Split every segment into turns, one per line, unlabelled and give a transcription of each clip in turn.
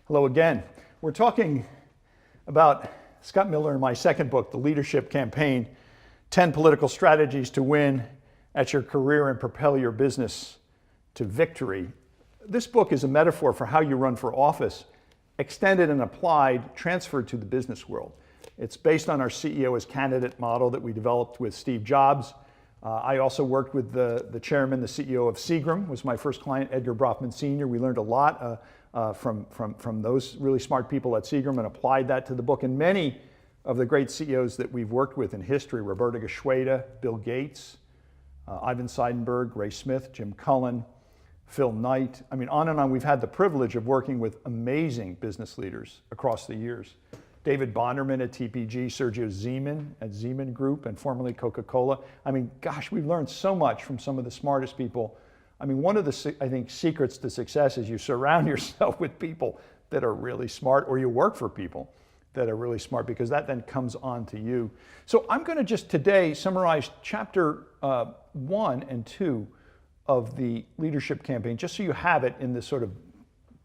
Hello again. We're talking about Scott Miller in my second book, The Leadership Campaign, 10 Political Strategies to Win at Your Career and Propel Your Business to Victory. This book is a metaphor for how you run for office, extended and applied, transferred to the business world. It's based on our CEO as candidate model that we developed with Steve Jobs. I also worked with the chairman, the CEO of Seagram, was my first client, Edgar Brofman Sr. We learned a lot from those really smart people at Seagram and applied that to the book. And many of the great CEOs that we've worked with in history, Roberto Goizueta, Bill Gates, Ivan Seidenberg, Ray Smith, Jim Cullen, Phil Knight. I mean, on and on. We've had the privilege of working with amazing business leaders across the years. David Bonderman at TPG, Sergio Zeman at Zeman Group, and formerly Coca-Cola. I mean, gosh, we've learned so much from some of the smartest people. I mean, one of the, I think, secrets to success is you surround yourself with people that are really smart, or you work for people that are really smart, because that then comes on to you. So I'm going to just today summarize chapter 1 and 2 of the leadership campaign, just so you have it in this sort of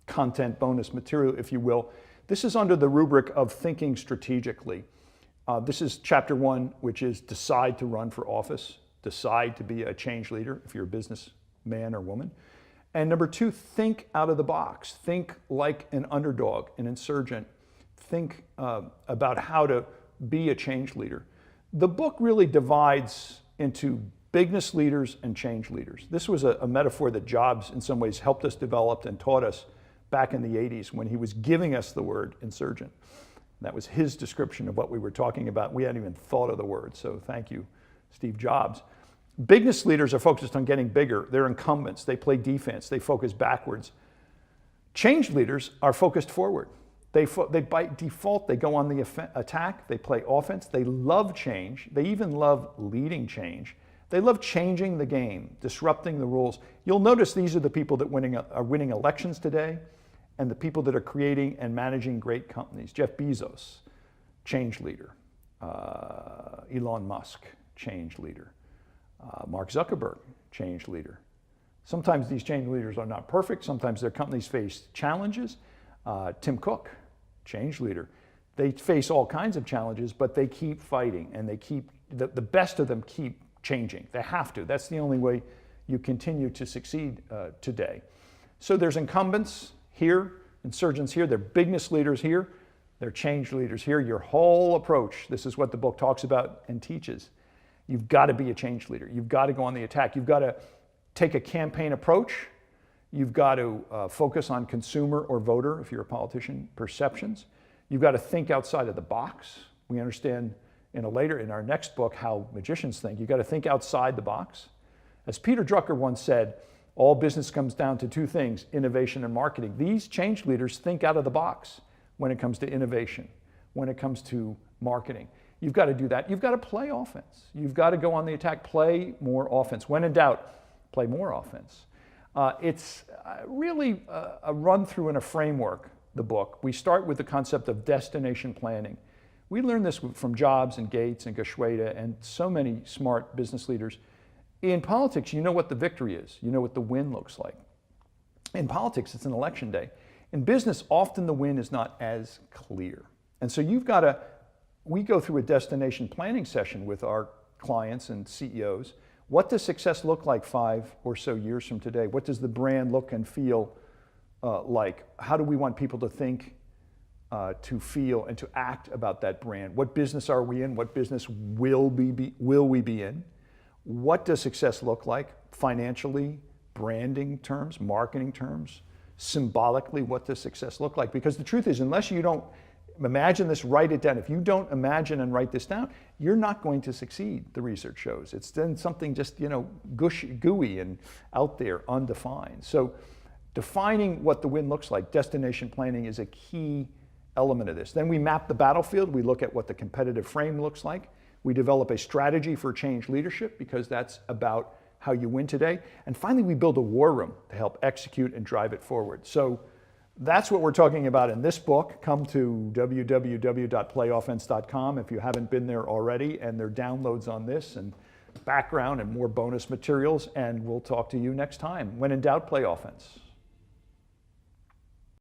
content bonus material, if you will. This is under the rubric of thinking strategically. This is chapter 1, which is decide to run for office, decide to be a change leader if you're a businessman or woman. And number 2, think out of the box. Think like an underdog, an insurgent. Think about how to be a change leader. The book really divides into business leaders and change leaders. This was a metaphor that Jobs in some ways helped us develop and taught us back in the 80s when he was giving us the word insurgent. That was his description of what we were talking about. We hadn't even thought of the word, so thank you, Steve Jobs. Business leaders are focused on getting bigger. They're incumbents. They play defense. They focus backwards. Change leaders are focused forward. They by default, they go on the attack. They play offense. They love change. They even love leading change. They love changing the game, disrupting the rules. You'll notice these are the people that are winning elections today, and the people that are creating and managing great companies. Jeff Bezos, change leader. Elon Musk, change leader. Mark Zuckerberg, change leader. Sometimes these change leaders are not perfect. Sometimes their companies face challenges. Tim Cook, change leader. They face all kinds of challenges, but they keep fighting, and they keep, the best of them keep changing. They have to. That's the only way you continue to succeed today. So there's incumbents here, insurgents here, they're business leaders here, they're change leaders here. Your whole approach, this is what the book talks about and teaches. You've got to be a change leader. You've got to go on the attack. You've got to take a campaign approach. You've got to focus on consumer or voter, if you're a politician, perceptions. You've got to think outside of the box. We understand in our next book how magicians think. You've got to think outside the box. As Peter Drucker once said, all business comes down to 2 things, innovation and marketing. These change leaders think out of the box when it comes to innovation, when it comes to marketing. You've got to do that. You've got to play offense. You've got to go on the attack, play more offense. When in doubt, play more offense. It's really a run through and a framework, the book. We start with the concept of destination planning. We learned this from Jobs and Gates and Goizueta and so many smart business leaders. In politics, you know what the victory is. You know what the win looks like. In politics, it's an election day. In business, often the win is not as clear. And so we go through a destination planning session with our clients and CEOs. What does success look like 5 or so years from today? What does the brand look and feel like? How do we want people to think, to feel, and to act about that brand? What business are we in? What business will we be in? What does success look like financially, branding terms, marketing terms, symbolically? What does success look like? Because the truth is, unless you don't imagine this, write it down. If you don't imagine and write this down, you're not going to succeed, the research shows. It's then something just, gooey and out there, undefined. So defining what the win looks like, destination planning, is a key element of this. Then we map the battlefield. We look at what the competitive frame looks like. We develop a strategy for change leadership, because that's about how you win today. And finally, we build a war room to help execute and drive it forward. So that's what we're talking about in this book. Come to www.playoffense.com if you haven't been there already, and there are downloads on this and background and more bonus materials, and we'll talk to you next time. When in doubt, play offense.